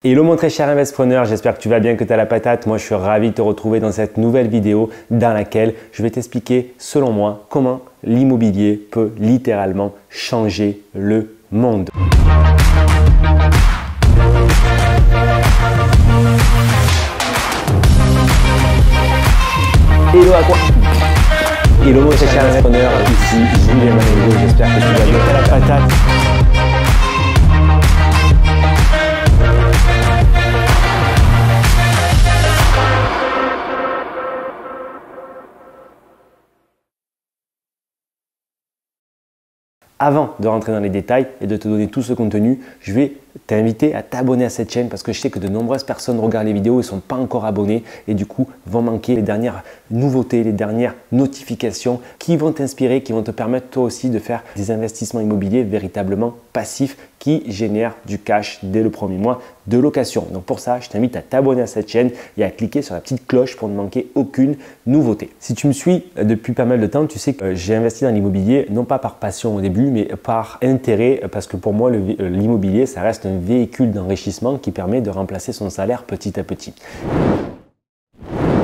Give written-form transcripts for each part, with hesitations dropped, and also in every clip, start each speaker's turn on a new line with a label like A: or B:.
A: Hello mon très cher investisseur, j'espère que tu vas bien, que tu as la patate. Moi je suis ravi de te retrouver dans cette nouvelle vidéo dans laquelle je vais t'expliquer selon moi comment l'immobilier peut littéralement changer le monde. Hello à quoi? Hello mon très cher investisseur, ici Julien Manengo, j'espère que tu vas bien, tu as la patate. Avant de rentrer dans les détails et de te donner tout ce contenu, je vais t'inviter à t'abonner à cette chaîne parce que je sais que de nombreuses personnes regardent les vidéos et ne sont pas encore abonnés et du coup vont manquer les dernières nouveautés, les dernières notifications qui vont t'inspirer, qui vont te permettre toi aussi de faire des investissements immobiliers véritablement passifs qui génèrent du cash dès le premier mois de location. Donc pour ça, je t'invite à t'abonner à cette chaîne et à cliquer sur la petite cloche pour ne manquer aucune nouveauté. Si tu me suis depuis pas mal de temps, tu sais que j'ai investi dans l'immobilier non pas par passion au début, mais par intérêt parce que pour moi, l'immobilier, ça reste un véhicule d'enrichissement qui permet de remplacer son salaire petit à petit.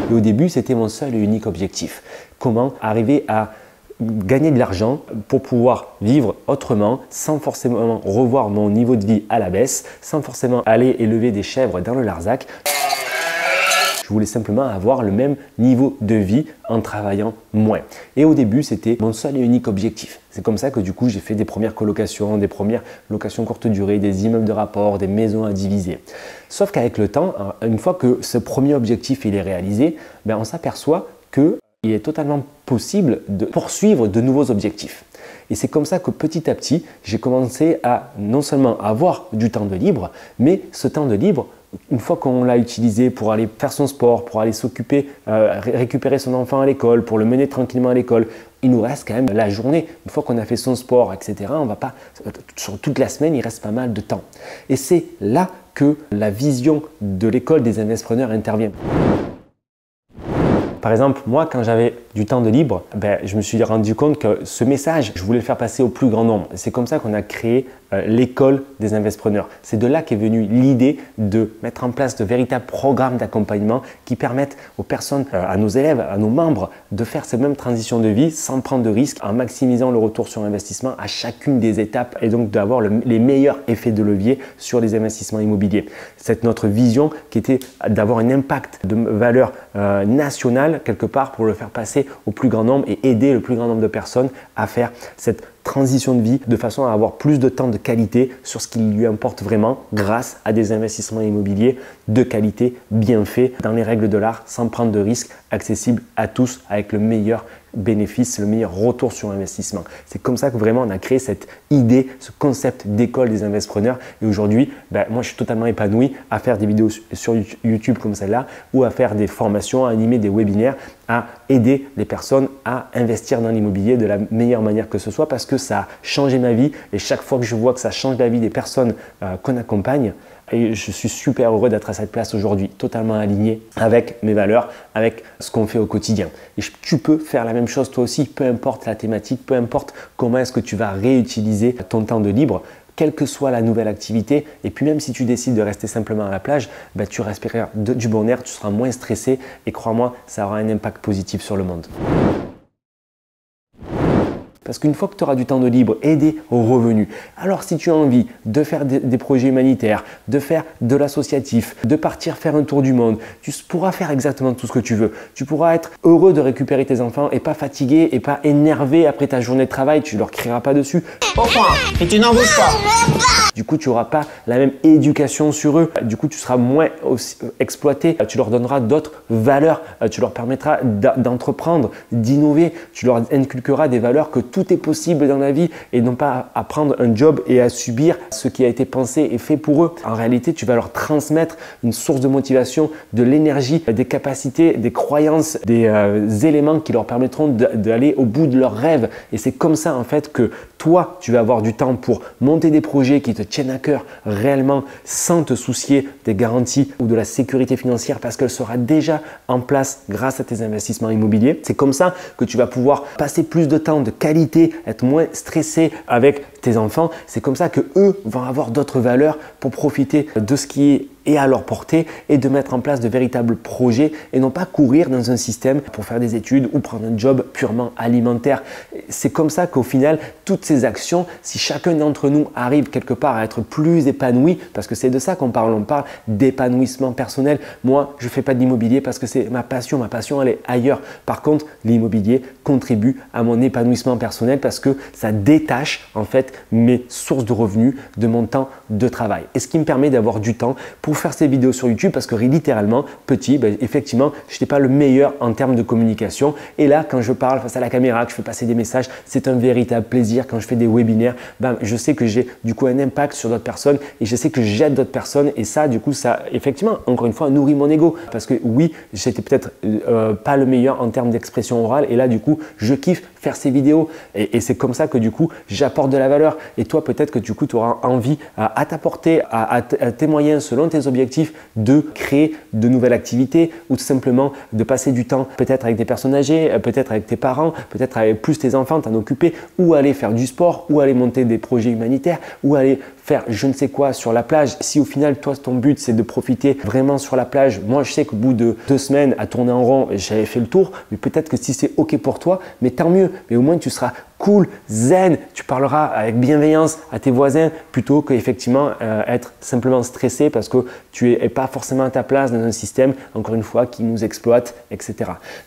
A: Et au début, c'était mon seul et unique objectif. Comment arriver à gagner de l'argent pour pouvoir vivre autrement sans forcément revoir mon niveau de vie à la baisse, sans forcément aller élever des chèvres dans le Larzac. Je voulais simplement avoir le même niveau de vie en travaillant moins. Et au début, c'était mon seul et unique objectif. C'est comme ça que du coup, j'ai fait des premières colocations, des premières locations courte durée, des immeubles de rapport, des maisons à diviser. Sauf qu'avec le temps, une fois que ce premier objectif il est réalisé, on s'aperçoit qu'il est totalement possible de poursuivre de nouveaux objectifs. Et c'est comme ça que petit à petit, j'ai commencé à non seulement avoir du temps de libre, mais ce temps de libre, une fois qu'on l'a utilisé pour aller faire son sport, pour aller s'occuper, récupérer son enfant à l'école, pour le mener tranquillement à l'école, il nous reste quand même la journée. Une fois qu'on a fait son sport, etc., on va pas, sur toute la semaine, il reste pas mal de temps. Et c'est là que la vision de l'école des investisseurs intervient. Par exemple, moi, quand j'avais du temps de libre, je me suis rendu compte que ce message, je voulais le faire passer au plus grand nombre. C'est comme ça qu'on a créé l'école des investisseurs. C'est de là qu'est venue l'idée de mettre en place de véritables programmes d'accompagnement qui permettent aux personnes, à nos élèves, à nos membres de faire cette même transition de vie sans prendre de risques, en maximisant le retour sur investissement à chacune des étapes et donc d'avoir les meilleurs effets de levier sur les investissements immobiliers. C'est notre vision qui était d'avoir un impact de valeur nationale quelque part pour le faire passer au plus grand nombre et aider le plus grand nombre de personnes à faire cette transition de vie de façon à avoir plus de temps de qualité sur ce qui lui importe vraiment grâce à des investissements immobiliers de qualité bien faits dans les règles de l'art sans prendre de risques, accessibles à tous avec le meilleur bénéfice, le meilleur retour sur investissement. C'est comme ça que vraiment on a créé cette idée, ce concept d'école des investisseurs et aujourd'hui, moi je suis totalement épanoui à faire des vidéos sur YouTube comme celle-là ou à faire des formations, à animer des webinaires, à aider les personnes à investir dans l'immobilier de la meilleure manière que ce soit parce que ça a changé ma vie et chaque fois que je vois que ça change la vie des personnes qu'on accompagne, et je suis super heureux d'être à cette place aujourd'hui, totalement aligné avec mes valeurs, avec ce qu'on fait au quotidien. Et tu peux faire la même chose toi aussi, peu importe la thématique, peu importe comment est-ce que tu vas réutiliser ton temps de libre, quelle que soit la nouvelle activité. Et puis même si tu décides de rester simplement à la plage, tu respireras du bon air, tu seras moins stressé et crois-moi, ça aura un impact positif sur le monde. Parce qu'une fois que tu auras du temps de libre, aider aux revenus. Alors si tu as envie de faire des projets humanitaires, de faire de l'associatif, de partir faire un tour du monde, tu pourras faire exactement tout ce que tu veux. Tu pourras être heureux de récupérer tes enfants et pas fatigué et pas énervé après ta journée de travail. Tu leur crieras pas dessus.
B: Pourquoi? Et tu n'en bouges pas.
A: Du coup, tu n'auras pas la même éducation sur eux. Du coup, tu seras moins exploité. Tu leur donneras d'autres valeurs. Tu leur permettras d'entreprendre, d'innover. Tu leur inculqueras des valeurs que tout est possible dans la vie et non pas à prendre un job et à subir ce qui a été pensé et fait pour eux. En réalité, tu vas leur transmettre une source de motivation, de l'énergie, des capacités, des croyances, des éléments qui leur permettront d'aller au bout de leurs rêves. Et c'est comme ça en fait que toi, tu vas avoir du temps pour monter des projets qui te tiennent à cœur réellement sans te soucier des garanties ou de la sécurité financière parce qu'elle sera déjà en place grâce à tes investissements immobiliers. C'est comme ça que tu vas pouvoir passer plus de temps de qualité, être moins stressé avec tes enfants. C'est comme ça que eux vont avoir d'autres valeurs pour profiter de ce qui est à leur portée et de mettre en place de véritables projets et non pas courir dans un système pour faire des études ou prendre un job purement alimentaire. C'est comme ça qu'au final, toutes ces actions, si chacun d'entre nous arrive quelque part à être plus épanoui, parce que c'est de ça qu'on parle, on parle d'épanouissement personnel. Moi, je ne fais pas d'immobilier parce que c'est ma passion elle est ailleurs. Par contre, l'immobilier contribue à mon épanouissement personnel parce que ça détache en fait mes sources de revenus de mon temps de travail. Et ce qui me permet d'avoir du temps pour faire ces vidéos sur YouTube parce que littéralement, petit, effectivement, je n'étais pas le meilleur en termes de communication. Et là, quand je parle face à la caméra, que je fais passer des messages, c'est un véritable plaisir. Quand je fais des webinaires, je sais que j'ai du coup un impact sur d'autres personnes et je sais que j'aide d'autres personnes. Et ça, du coup, ça, effectivement, encore une fois, nourrit mon ego. Parce que oui, j'étais peut-être pas le meilleur en termes d'expression orale. Et là, du coup, je kiffe faire ces vidéos. Et c'est comme ça que du coup, j'apporte de la valeur. Et toi, peut-être que du coup, tu auras envie à t'apporter à tes moyens selon tes objectifs de créer de nouvelles activités ou tout simplement de passer du temps peut-être avec des personnes âgées, peut-être avec tes parents, peut-être avec plus tes enfants, t'en occuper ou aller faire du sport ou aller monter des projets humanitaires ou aller faire je ne sais quoi sur la plage. Si au final, toi, ton but, c'est de profiter vraiment sur la plage, moi, je sais qu'au bout de 2 semaines à tourner en rond, j'avais fait le tour, mais peut-être que si c'est OK pour toi, mais tant mieux. Mais au moins, tu seras cool, zen, tu parleras avec bienveillance à tes voisins plutôt qu'effectivement être simplement stressé parce que tu n'es pas forcément à ta place dans un système, encore une fois, qui nous exploite, etc.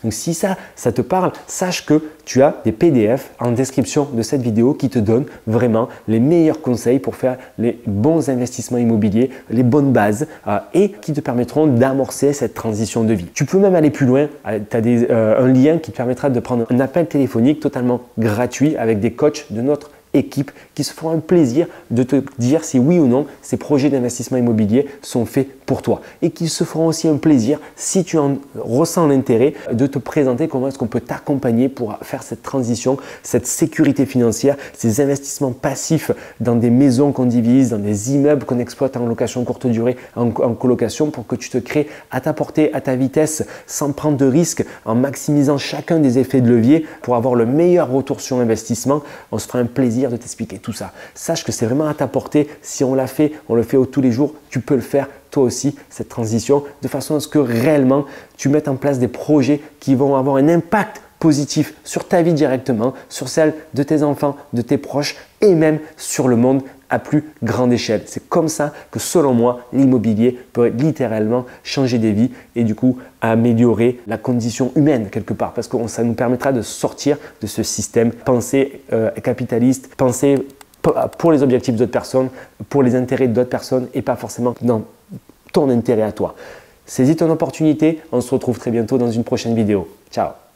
A: Donc si ça te parle, sache que tu as des PDF en description de cette vidéo qui te donnent vraiment les meilleurs conseils pour faire les bons investissements immobiliers, les bonnes bases et qui te permettront d'amorcer cette transition de vie. Tu peux même aller plus loin, tu as un lien qui te permettra de prendre un appel téléphonique totalement gratuit avec des coachs de notre équipe qui se feront un plaisir de te dire si oui ou non ces projets d'investissement immobilier sont faits pour toi et qui se feront aussi un plaisir si tu en ressens l'intérêt de te présenter comment est-ce qu'on peut t'accompagner pour faire cette transition, cette sécurité financière, ces investissements passifs dans des maisons qu'on divise, dans des immeubles qu'on exploite en location courte durée, en colocation pour que tu te crées à ta portée, à ta vitesse, sans prendre de risques, en maximisant chacun des effets de levier pour avoir le meilleur retour sur investissement. On se fera un plaisir de t'expliquer tout ça. Sache que c'est vraiment à ta portée. Si on l'a fait, on le fait tous les jours, tu peux le faire toi aussi, cette transition, de façon à ce que réellement tu mettes en place des projets qui vont avoir un impact positif sur ta vie directement, sur celle de tes enfants, de tes proches et même sur le monde à plus grande échelle. C'est comme ça que selon moi, l'immobilier peut littéralement changer des vies et du coup améliorer la condition humaine quelque part parce que ça nous permettra de sortir de ce système pensée capitaliste, pensée pour les objectifs d'autres personnes, pour les intérêts d'autres personnes et pas forcément dans ton intérêt à toi. Saisis ton opportunité, on se retrouve très bientôt dans une prochaine vidéo. Ciao!